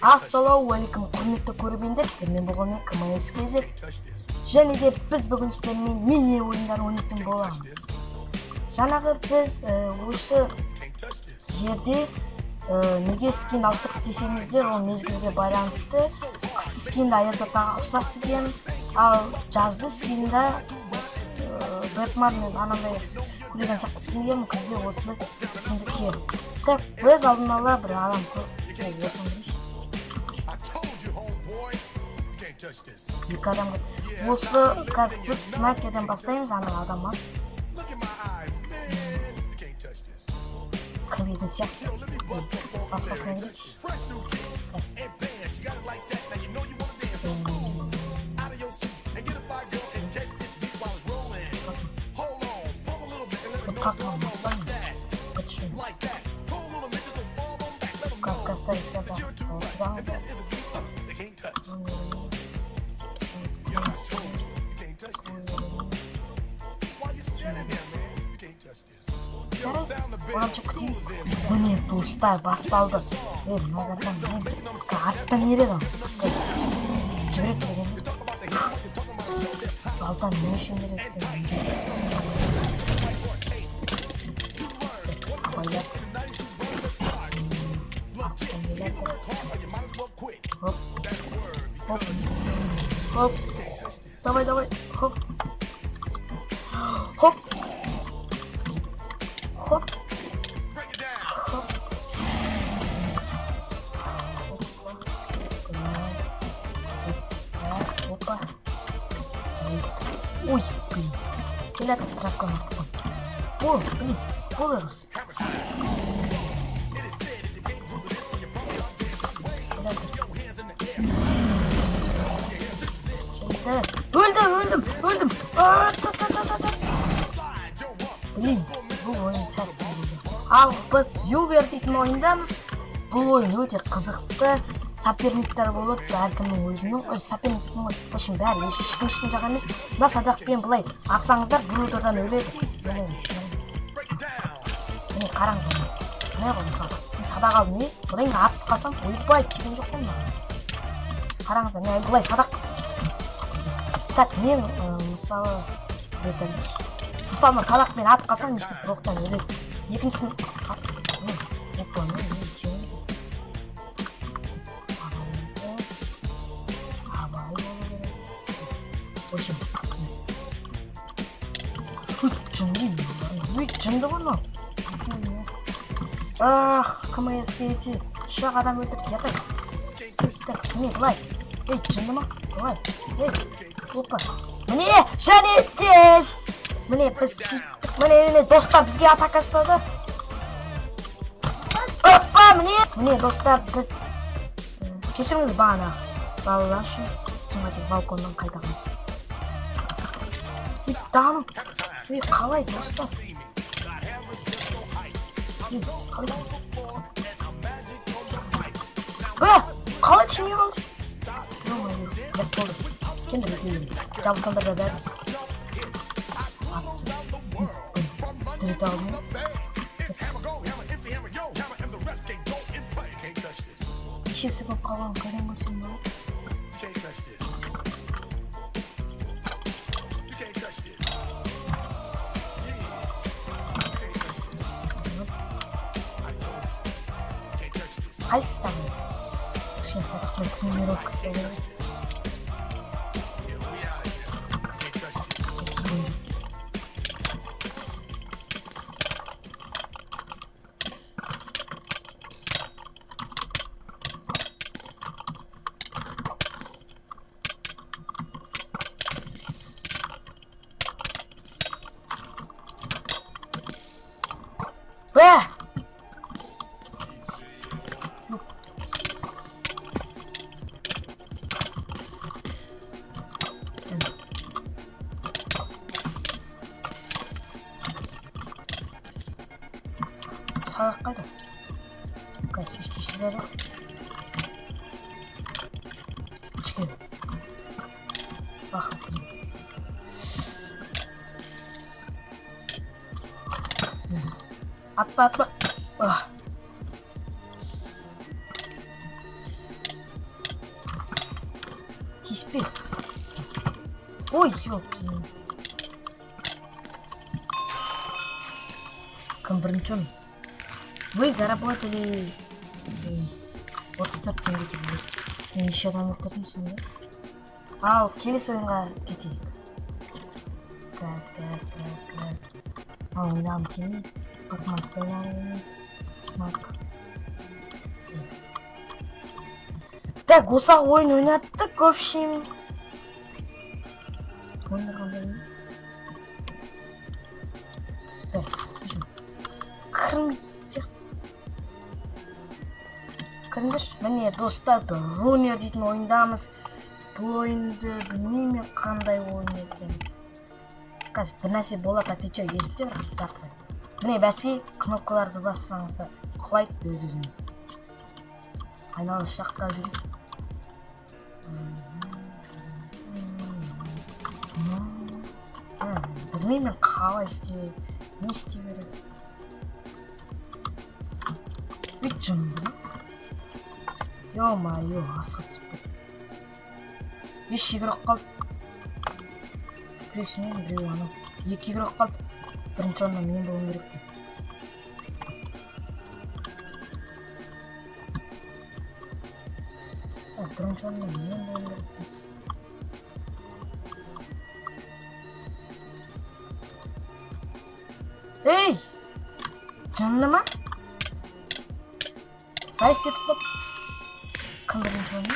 Ассалаумағалейкум құрметті көрермендер, сіздермен болған КМС кезек. Және де біз бүгін сіздермен мини ойындар ойнайтын боламыз. Жаңағы біз осы жерде неге скин алсақ десеңіздер, ол мезгілге байланысты. Қысты скинді Аяз атаға ұқсас деген, ал жазды скинді Бэтмен мен анандай күлеген сияқты скинге күзде осы скинді киер. Так, біз алдын ала бір адам екі адамға осы қазір біз снайперден бастаймыз. Ана адам бар кірмейтін сияқты басқасына керек. Міне достар басталды. Мыналардан мен арттан ереді. Жүгірет деген. Алдан не үшін керек? Абайлар. Хоп. Хоп. Хоп. Давай, давай. Хоп. Хоп. Хоп. Ой, блин, келеді трапқа ұмытқан. Ол, блин, болыңыз. Өлдім. Блин, бұл ойын сәтті болды. Ал біз Ювер дейтін ойындамыз. Бұл ойын өте қызықты. Соперниктер болып, әркімнің өзінің соперниктің өшін бәрі ешкім жаға емес. Мына садақпен былай ақсаңыздар біреуден өледі. Міне қараңыз. Міне ғой мысалы. Мен садақ алдым, бұдан кейін атып қалсам, ойбай тиген жоқ қой маған. Қараңыздар, мен былай садақ. Так, мен мысалы садақпен атып қалсам, ештеңе оқтан өледі. Екіншісін жынды ғой мынау. КМС кейте шақ адам өлтірді, ятай. Міне былай. Жынды ма? Былай. Опа. Міне және тез. Міне біз сөйттік. Міне достар бізге атака ұстады. Опа, міне достар біз кешіріңіз бағана балалар үшін жаңа балконнан қайдаған. Даным. Қалай достар? Қалай чемей қалды? Бәк болды. Кенді бәкейін. Жабысандар да бәрі. Дүрет алдым. Ешесі көп қалған қайдан көрсем бала? Қайсыстан? Шын садақпен тренировкасы болады. Sağlık kaydı. Kaç kişileri çıkıyor. Bakın. Atla. тиіспей. Ой, ёлки. Кім бірінші он? Вы заработали 34 теңге келді. Неше адам өттердің сонда? Ал, келесі ойынға кетейік. Газ. Ал, ойнағым келмей. Автоматты ойнағым. Снайп. Так, осы ойын ойнаттық, в общем. Ойындар қандай ойын? Кіріңдер, міне достар, Рунер дейтін ойындамыз. Бұл ойынды білмеймін қандай ойын екен. Қазір бір нәрсе болады, отвечаю, есте бар, тартпай. Міне бәсе, кнопкаларды бассаңызда құлайды өз-өзіне. Айналы шақта жүрейік. Білмеймін қалай істей, не істей береді. Үт жынды. Ё-майо, асқа түсіп кетті. 5 игрок қалды. Біреусінен біреу анау. 2 игрок қалды. Бірінші орында мен болуым керек. Бірінші орында мен болуым керек. Ей! Жынды ма? Сайыс кетіп қоп. Кім бірінші ойны?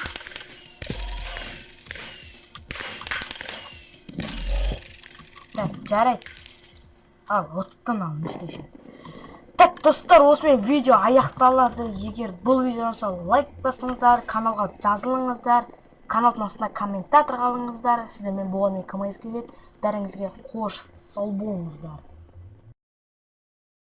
Так, жарайды. Ал, оттан ал, нестейші. Так, достар, осымен видео аяқталады. Егер бұл видеодан соң лайк басыңыздар, каналға жазылыңыздар, каналдың астына комментатор қалыңыздар. Сіздермен болғанмен КМС кезет. Бәріңізге қош сау болыңыздар.